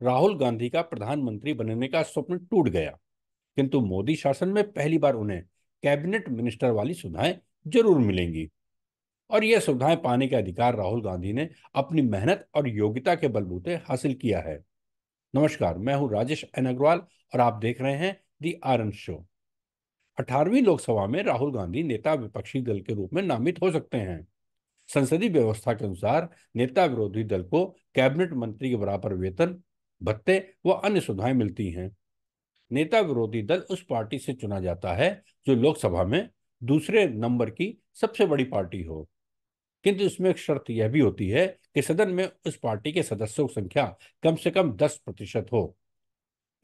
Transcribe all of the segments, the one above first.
राहुल गांधी का प्रधानमंत्री बनने का स्वप्न टूट गया, किंतु मोदी शासन में पहली बार उन्हें कैबिनेट मिनिस्टर वाली सुविधाएं जरूर मिलेंगी। और यह सुविधाएं पाने का अधिकार राहुल गांधी ने अपनी मेहनत और योग्यता के बलबूते हासिल किया है। नमस्कार, मैं हूं राजेश एन अग्रवाल और आप देख रहे हैं दी आरएन शो। 18वीं लोकसभा में राहुल गांधी नेता विपक्षी दल के रूप में नामित हो सकते हैं। संसदीय व्यवस्था के अनुसार नेता विरोधी दल को कैबिनेट मंत्री के बराबर वेतन, भत्ते व अन्य सुविधाएं मिलती हैं। नेता विरोधी दल उस पार्टी से चुना जाता है जो लोकसभा में दूसरे नंबर की सबसे बड़ी पार्टी हो, किंतु इसमें एक शर्त यह भी होती है कि सदन में उस पार्टी के सदस्यों की संख्या कम से कम 10% हो।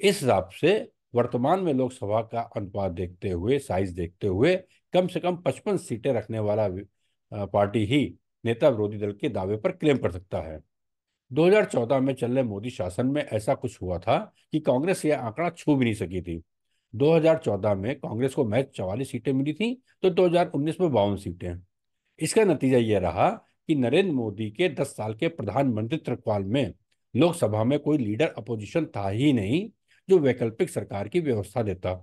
इस हिसाब से वर्तमान में लोकसभा का अनुपात देखते हुए, साइज देखते हुए, कम से कम 55 सीटें रखने वाला पार्टी ही नेता विरोधी दल के दावे पर क्लेम कर सकता है। 2014 में चल रहे मोदी शासन में ऐसा कुछ हुआ था कि कांग्रेस यह आंकड़ा छू भी नहीं सकी थी। 2014 में कांग्रेस को महज 44 सीटें मिली थी, तो 2019 में 52 सीटें। इसका नतीजा यह रहा कि नरेंद्र मोदी के 10 साल के प्रधानमंत्रित्व काल में लोकसभा में कोई लीडर अपोजिशन था ही नहीं जो वैकल्पिक सरकार की व्यवस्था देता।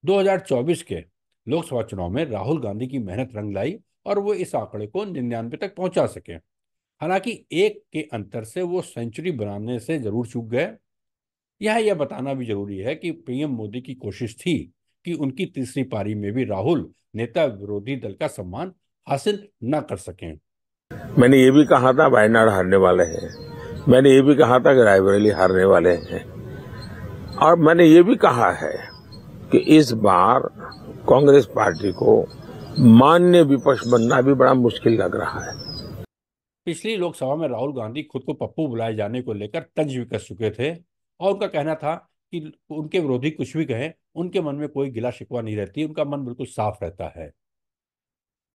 2024 के लोकसभा चुनाव में राहुल गांधी की मेहनत रंग लाई और वो इस आंकड़े को 99 तक पहुंचा सके। हालांकि एक के अंतर से वो सेंचुरी बनाने से जरूर चूक गए। यह बताना भी जरूरी है कि पीएम मोदी की कोशिश थी कि उनकी तीसरी पारी में भी राहुल नेता विरोधी दल का सम्मान हासिल न कर सकें। मैंने ये भी कहा था वायनाड हारने वाले हैं, मैंने ये भी कहा था कि रायबरेली हारने वाले हैं, और मैंने ये भी कहा है कि इस बार कांग्रेस पार्टी को मान्य विपक्ष बनना भी बड़ा मुश्किल लग रहा है। पिछली लोकसभा में राहुल गांधी खुद को पप्पू बुलाए जाने को लेकर तंज भी कस चुके थे और उनका कहना था कि उनके विरोधी कुछ भी कहें, उनके मन में कोई गिला शिकवा नहीं रहती, उनका मन बिल्कुल साफ रहता है।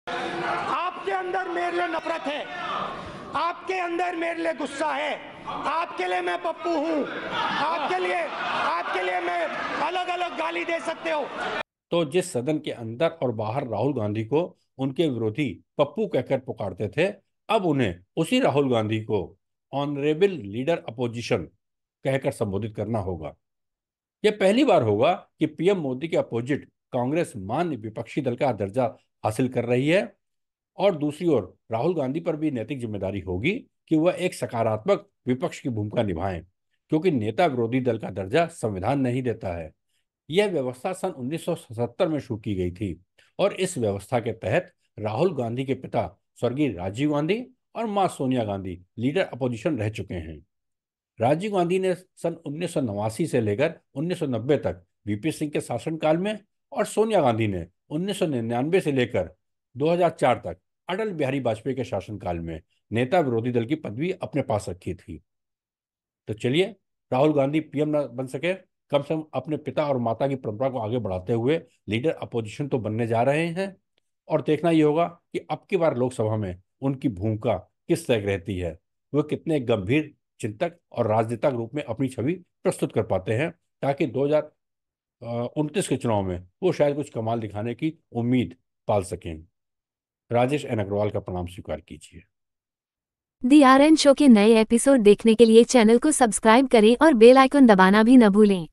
आपके अंदर मेरे लिए नफरत है, आपके अंदर मेरे लिए गुस्सा है, आपके लिए मैं पप्पू हूं, आपके लिए मैं अलग अलग गाली दे सकते हो। तो जिस सदन के अंदर और बाहर राहुल गांधी को उनके विरोधी पप्पू कहकर पुकारते थे, अब उन्हें उसी राहुल गांधी को ऑनरेबल लीडर अपोजिशन कहकर संबोधित करना होगा। यह पहली बार होगा कि पीएम मोदी के अपोजिट कांग्रेस मान्य विपक्षी दल का दर्जा हासिल कर रही है। और दूसरी ओर राहुल गांधी पर भी नैतिक जिम्मेदारी होगी कि वह एक सकारात्मक विपक्ष की भूमिका निभाएं, क्योंकि नेता विरोधी दल का दर्जा संविधान नहीं देता है। यह व्यवस्था सन 1977 में शुरू की गई थी और इस व्यवस्था के तहत राहुल गांधी के पिता स्वर्गीय राजीव गांधी और मां सोनिया गांधी लीडर अपोजिशन रह चुके हैं। राजीव गांधी ने सन 1989 से लेकर 1990 तक वीपी सिंह के शासनकाल में और सोनिया गांधी ने 1999 से लेकर 2004 तक अटल बिहारी वाजपेयी के शासनकाल में नेता विरोधी दल की पदवी अपने पास रखी थी। तो चलिए, राहुल गांधी पीएम न बन सके, कम से कम अपने पिता और माता की परंपरा को आगे बढ़ाते हुए लीडर अपोजिशन तो बनने जा रहे हैं। और देखना ये होगा कि अब की बार लोकसभा में उनकी भूमिका किस तरह रहती है, वो कितने गंभीर चिंतक और राजनेता रूप में अपनी छवि प्रस्तुत कर पाते हैं, ताकि 2029 के चुनाव में वो शायद कुछ कमाल दिखाने की उम्मीद पाल सकें। राजेश एन अग्रवाल का प्रणाम स्वीकार कीजिए। दी आरएन शो के नए एपिसोड देखने के लिए चैनल को सब्सक्राइब करें और बेल आइकन दबाना भी न भूलें।